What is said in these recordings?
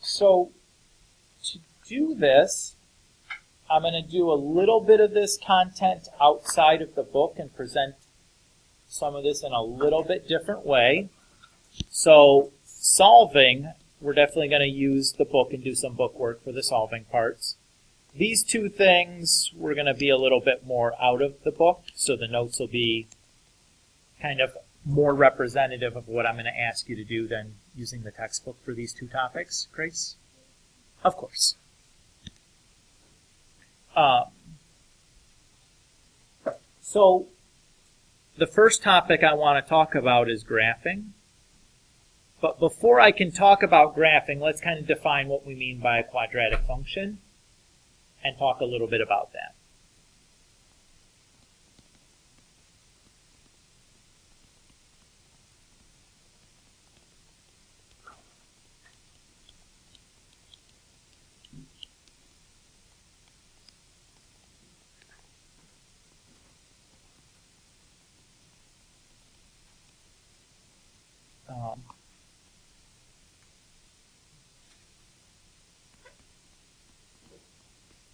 So to do this, I'm going to do a little bit of this content outside of the book and present some of this in a little bit different way. So solving, we're definitely going to use the book and do some book work for the solving parts. These two things, we're going to be a little bit more out of the book, so the notes will be kind of more representative of what I'm going to ask you to do than using the textbook for these two topics. Grace? Of course. So the first topic I want to talk about is graphing. But before I can talk about graphing, let's kind of define what we mean by a quadratic function and talk a little bit about that.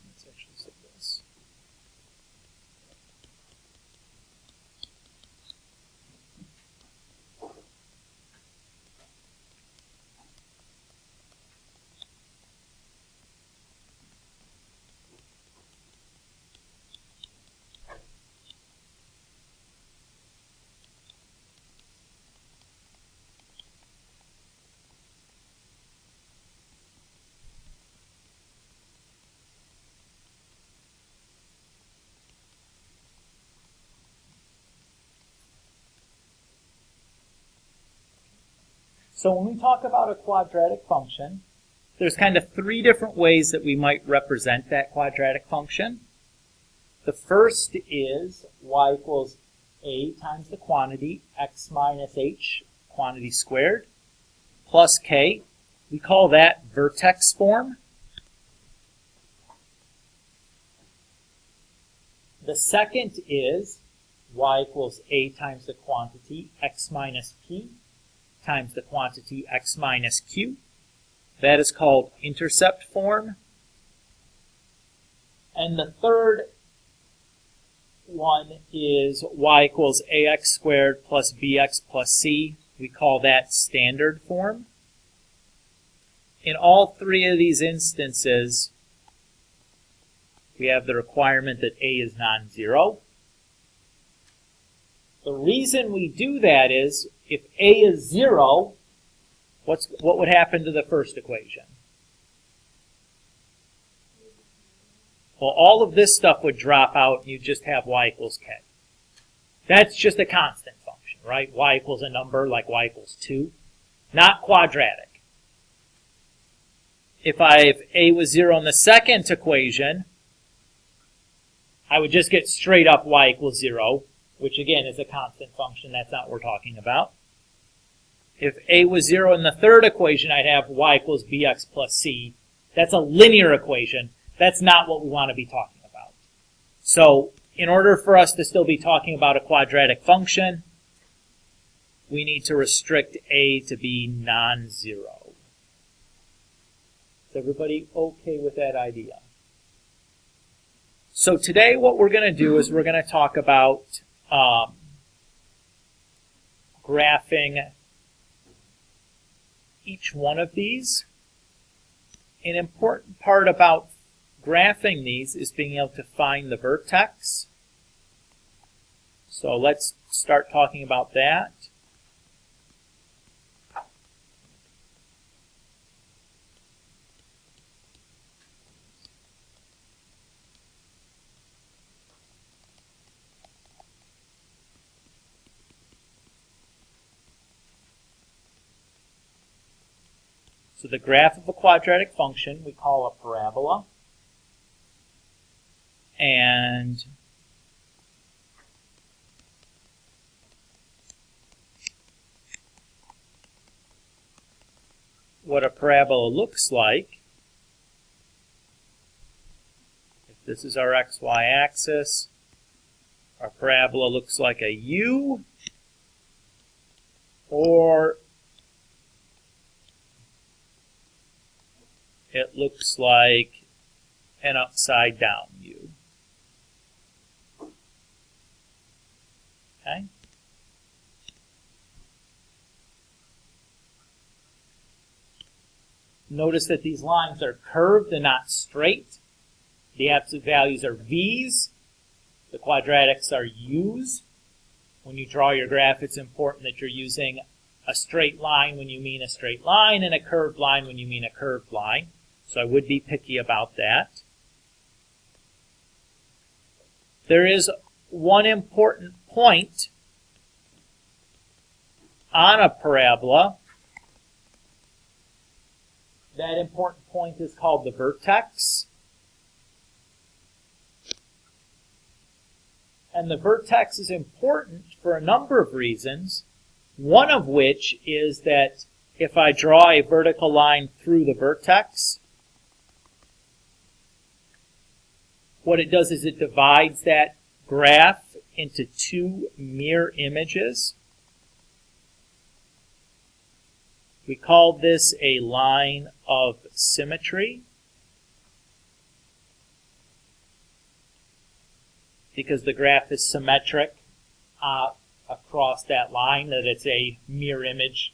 Let's actually say this. So when we talk about a quadratic function, there's kind of three different ways that we might represent that quadratic function. The first is y equals a times the quantity x minus h, quantity squared, plus k. We call that vertex form. The second is y equals a times the quantity x minus p times the quantity x minus q. That is called intercept form. And the third one is y equals ax squared plus bx plus c. We call that standard form. In all three of these instances, we have the requirement that a is non-zero. The reason we do that is, if a is 0, what would happen to the first equation? Well, all of this stuff would drop out and you just have y equals k. That's just a constant function, right? Y equals a number like y equals 2. Not quadratic. If a was 0 in the second equation, I would just get straight up y equals 0, which again is a constant function. That's not what we're talking about. If a was 0 in the third equation, I'd have y equals bx plus c. That's a linear equation. That's not what we want to be talking about. So in order for us to still be talking about a quadratic function, we need to restrict a to be non-zero. Is everybody okay with that idea? So today what we're going to do is we're going to talk about graphing each one of these. An important part about graphing these is being able to find the vertex. So let's start talking about that. So the graph of a quadratic function we call a parabola. And what a parabola looks like, if this is our xy axis, our parabola looks like a U, or it looks like an upside down U. Okay? Notice that these lines are curved and not straight. The absolute values are V's. The quadratics are U's. When you draw your graph, it's important that you're using a straight line when you mean a straight line and a curved line when you mean a curved line. So I would be picky about that. There is one important point on a parabola. That important point is called the vertex. And the vertex is important for a number of reasons, one of which is that if I draw a vertical line through the vertex, what it does is it divides that graph into two mirror images. We call this a line of symmetry because the graph is symmetric across that line, that it's a mirror image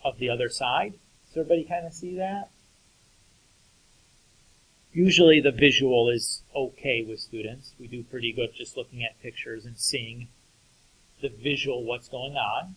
of the other side. Does everybody kind of see that? Usually the visual is okay with students. We do pretty good just looking at pictures and seeing the visual what's going on.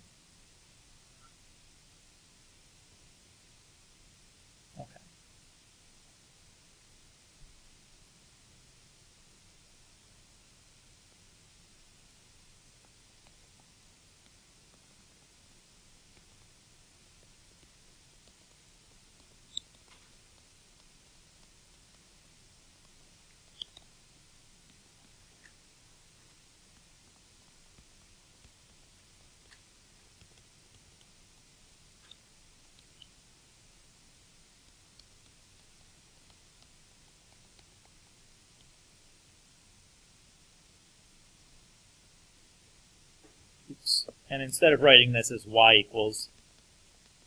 And instead of writing this as y equals,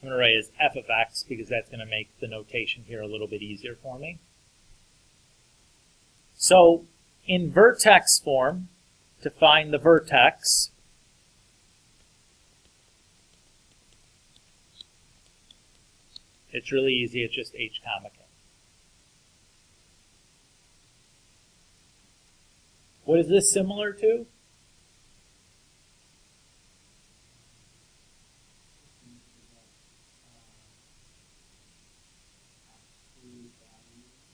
I'm going to write it as f of x because that's going to make the notation here a little bit easier for me. So in vertex form, to find the vertex, it's really easy. It's just h comma k. What is this similar to?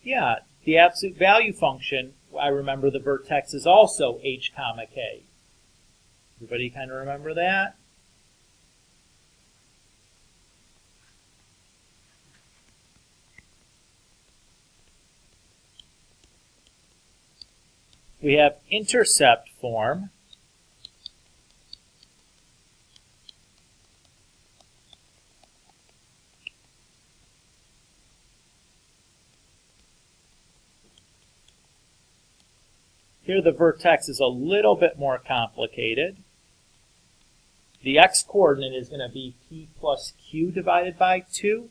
Yeah, the absolute value function, I remember the vertex is also h comma k. Everybody kind of remember that? We have intercept form. Here the vertex is a little bit more complicated. The x-coordinate is going to be p plus q divided by 2.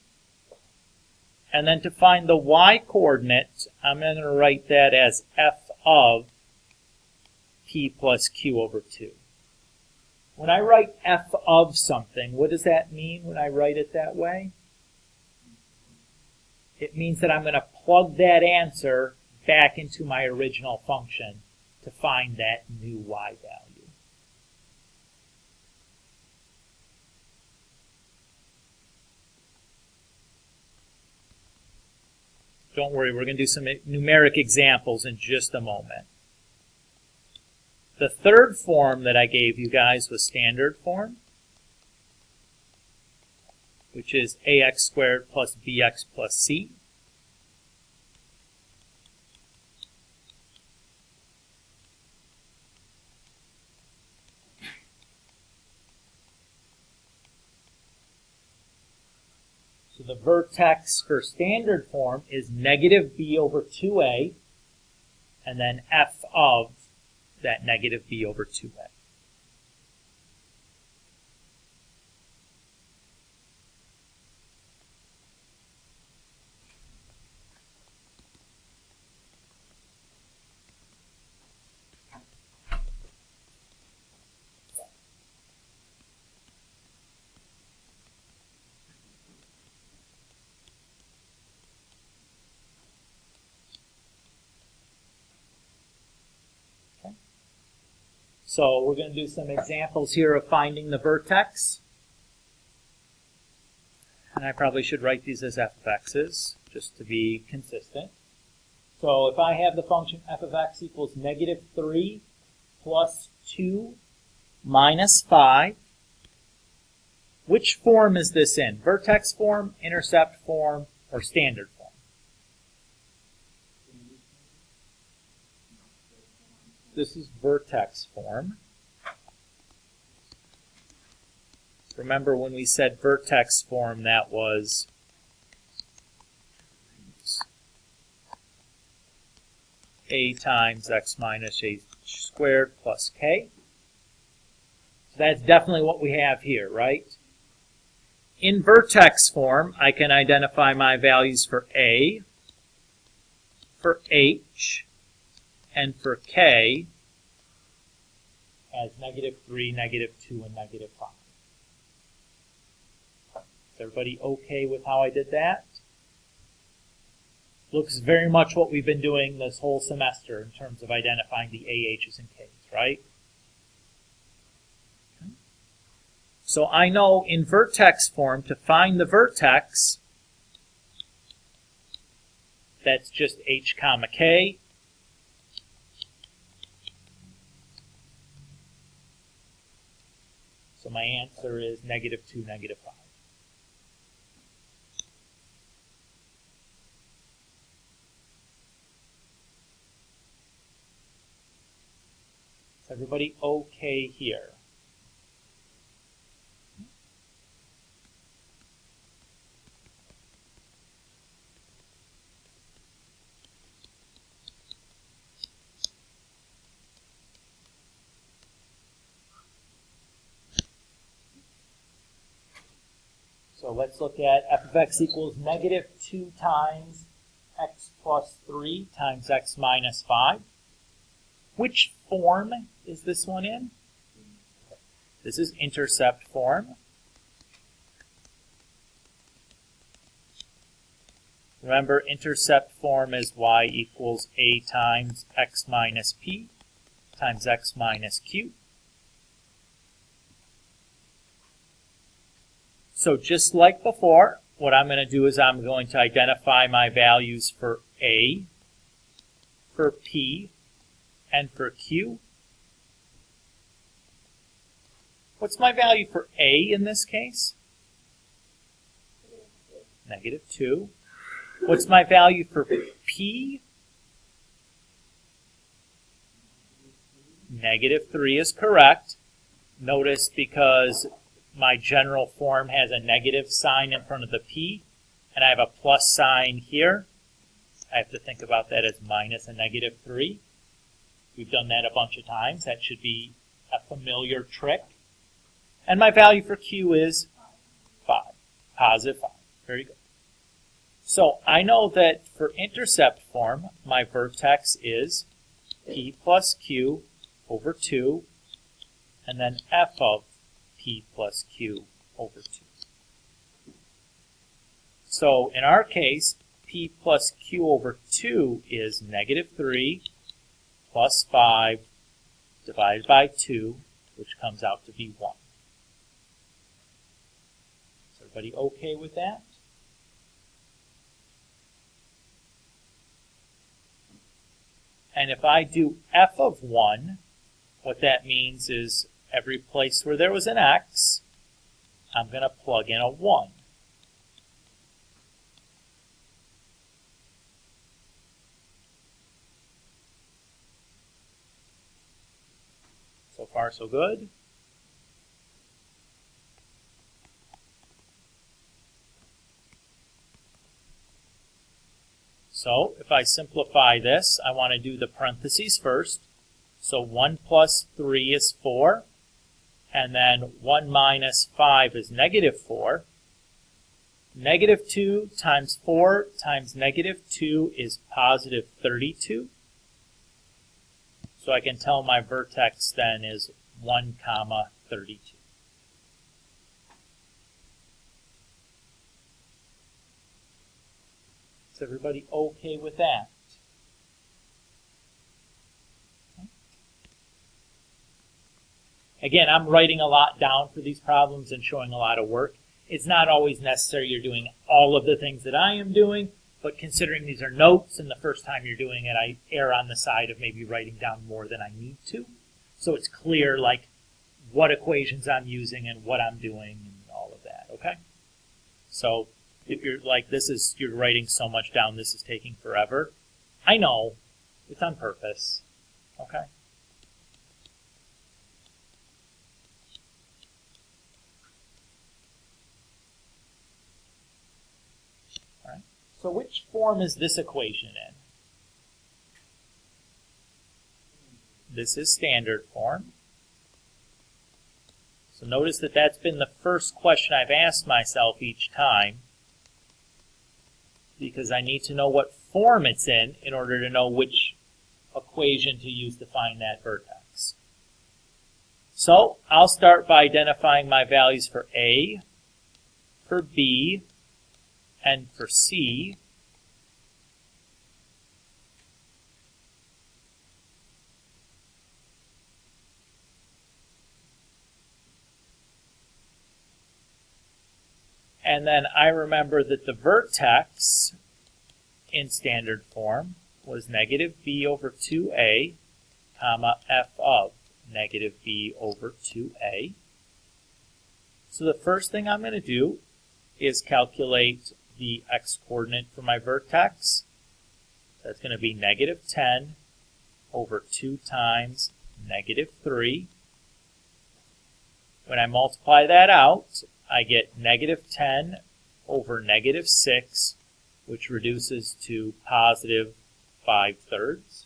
And then to find the y-coordinate, I'm going to write that as f of p plus q over 2. When I write f of something, what does that mean when I write it that way? It means that I'm going to plug that answer back into my original function to find that new y value. Don't worry, we're going to do some numeric examples in just a moment. The third form that I gave you guys was standard form, which is ax squared plus bx plus c. So the vertex for standard form is negative b over 2a, and then f of that negative b over 2a. So we're going to do some examples here of finding the vertex. And I probably should write these as f of x's, just to be consistent. So if I have the function f of x equals negative 3 plus 2 minus 5, which form is this in? Vertex form, intercept form, or standard form? This is vertex form. Remember when we said vertex form, that was a times x minus h squared plus k. So that's definitely what we have here, right? In vertex form, I can identify my values for a, for h, and for k as negative 3, negative 2, and negative 5. Is everybody okay with how I did that? Looks very much what we've been doing this whole semester in terms of identifying the AHs and Ks, right? Okay. So I know in vertex form to find the vertex, that's just h comma k. So my answer is negative 2, negative 5. Is everybody okay here? So let's look at f of x equals negative 2 times x plus 3 times x minus 5. Which form is this one in? This is intercept form. Remember, intercept form is y equals a times x minus p times x minus q. So just like before, what I'm going to do is I'm going to identify my values for a, for p, and for q. What's my value for a in this case? Negative 2. What's my value for p? Negative 3 is correct. Notice because my general form has a negative sign in front of the p, and I have a plus sign here, I have to think about that as minus a negative 3. We've done that a bunch of times. That should be a familiar trick. And my value for q is 5, positive 5. Very good. So I know that for intercept form, my vertex is p plus q over 2, and then f of p plus q over 2. So in our case, p plus q over 2 is negative 3 plus 5 divided by 2, which comes out to be 1. Is everybody okay with that? And if I do f of 1, what that means is every place where there was an x, I'm going to plug in a 1. So far, so good. So if I simplify this, I want to do the parentheses first. So 1 plus 3 is 4, and then 1 minus 5 is negative 4. Negative 2 times 4 times negative 2 is positive 32. So I can tell my vertex then is 1 comma 32. Is everybody okay with that? Okay. Again, I'm writing a lot down for these problems and showing a lot of work. It's not always necessary you're doing all of the things that I am doing, but considering these are notes and the first time you're doing it, I err on the side of maybe writing down more than I need to. So it's clear like what equations I'm using and what I'm doing and all of that, okay? So if you're like, you're writing so much down, this is taking forever. I know, it's on purpose, okay? All right. So which form is this equation in? This is standard form. So notice that that's been the first question I've asked myself each time, because I need to know what form it's in order to know which equation to use to find that vertex. So I'll start by identifying my values for A, for B, and for C. And then I remember that the vertex in standard form was negative b over 2a, comma, f of negative b over 2a. So the first thing I'm going to do is calculate the x-coordinate for my vertex. That's going to be negative 10 over 2 times negative 3. When I multiply that out, I get negative 10 over negative 6, which reduces to positive 5/3.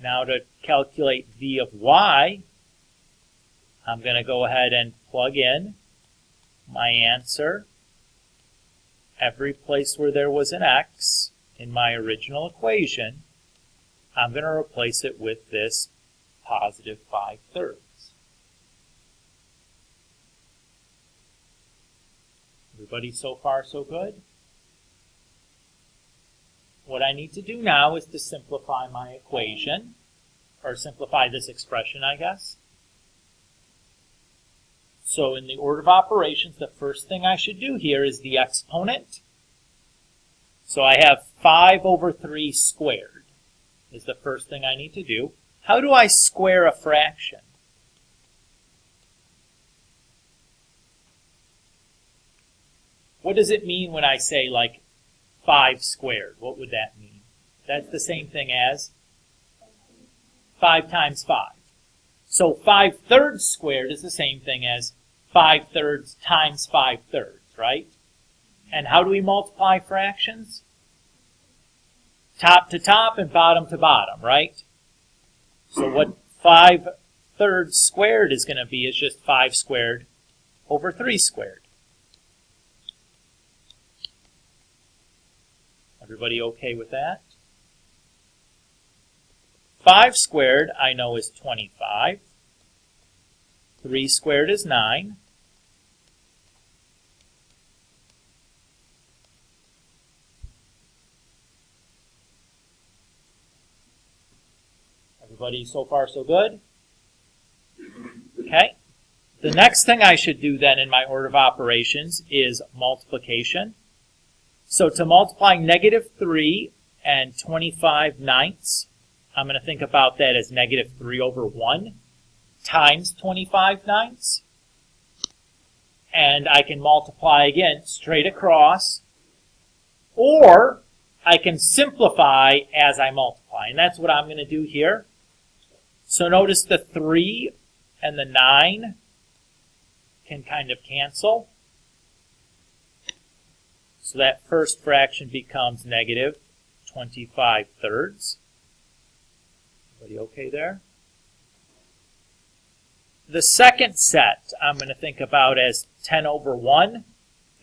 Now to calculate v of y, I'm going to go ahead and plug in my answer. Every place where there was an x in my original equation, I'm going to replace it with this positive 5/3. Everybody so far so good? What I need to do now is to simplify my equation, or simplify this expression, I guess. So in the order of operations, the first thing I should do here is the exponent. So I have 5 over 3 squared is the first thing I need to do. How do I square a fraction? What does it mean when I say like 5 squared? What would that mean? That's the same thing as 5 times 5. So 5/3 squared is the same thing as 5/3 times 5/3, right? And how do we multiply fractions? Top to top and bottom to bottom, right? So what 5/3 squared is going to be is just 5 squared over 3 squared. Everybody okay with that? 5 squared I know is 25. 3 squared is 9. Everybody so far so good? Okay. The next thing I should do then in my order of operations is multiplication. So to multiply negative 3 and 25/9, I'm going to think about that as negative 3 over 1 times 25/9. And I can multiply again straight across, or I can simplify as I multiply. And that's what I'm going to do here. So notice the 3 and the 9 can kind of cancel. So that first fraction becomes negative 25/3. Everybody okay there? The second set I'm going to think about as 10 over 1.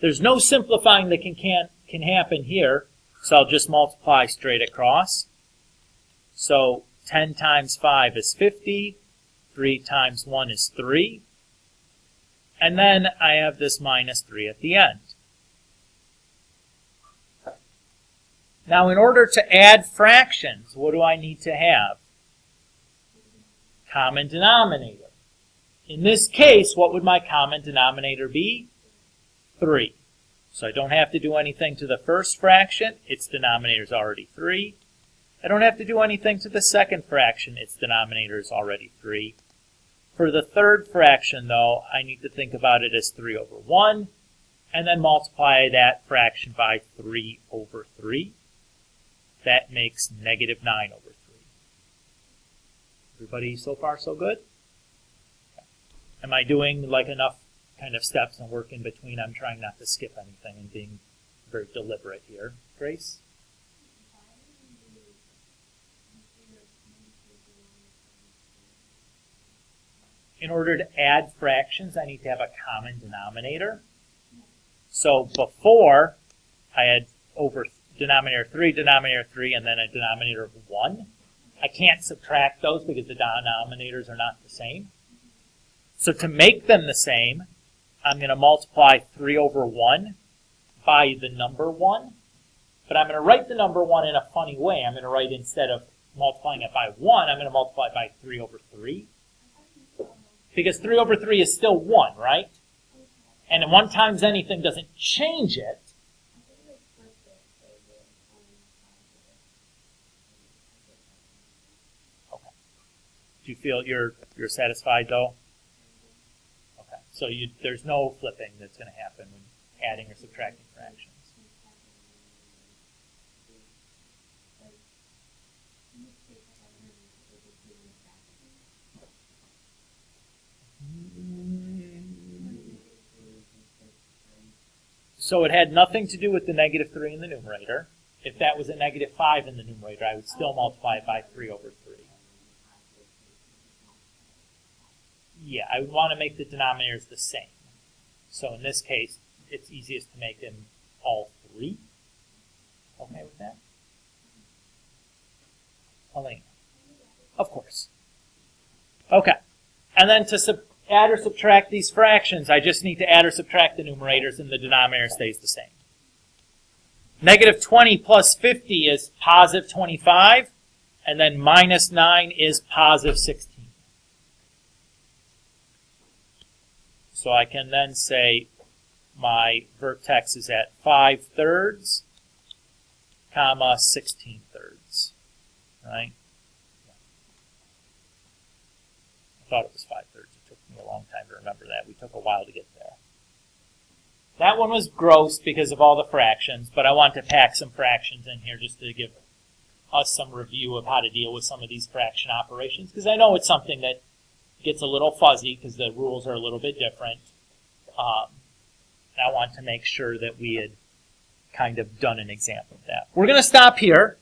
There's no simplifying that can happen here, so I'll just multiply straight across. So 10 times 5 is 50. 3 times 1 is 3. And then I have this minus 3 at the end. Now, in order to add fractions, what do I need to have? Common denominator. In this case, what would my common denominator be? 3. So I don't have to do anything to the first fraction. Its denominator is already 3. I don't have to do anything to the second fraction. Its denominator is already 3. For the third fraction, though, I need to think about it as 3 over 1, and then multiply that fraction by 3 over 3. That makes negative 9 over 3. Everybody so far so good? Am I doing like enough kind of steps and work in between? I'm trying not to skip anything and being very deliberate here. Grace? In order to add fractions, I need to have a common denominator. So before, I had over denominator 3, and then a denominator of 1. I can't subtract those because the denominators are not the same. So to make them the same, I'm going to multiply 3 over 1 by the number 1. But I'm going to write the number 1 in a funny way. I'm going to write, instead of multiplying it by 1, I'm going to multiply it by 3 over 3. Because 3 over 3 is still 1, right? And 1 times anything doesn't change it. Okay. Do you feel you're satisfied, though? Okay. So there's no flipping that's going to happen when adding or subtracting fractions. So it had nothing to do with the negative 3 in the numerator. If that was a negative 5 in the numerator, I would still multiply it by 3 over 3. Yeah, I would want to make the denominators the same. So in this case, it's easiest to make them all 3. Okay with that? Elena? Of course. Okay. And then to add or subtract these fractions, I just need to add or subtract the numerators and the denominator stays the same. Negative 20 plus 50 is positive 25, and then minus 9 is positive 16. So I can then say my vertex is at 5/3, comma 16/3, right? I thought it was 5/3. It took me a long time to remember that. We took a while to get there. That one was gross because of all the fractions, but I want to pack some fractions in here just to give us some review of how to deal with some of these fraction operations, because I know it's something that gets a little fuzzy because the rules are a little bit different. I want to make sure that we had kind of done an example of that. We're going to stop here.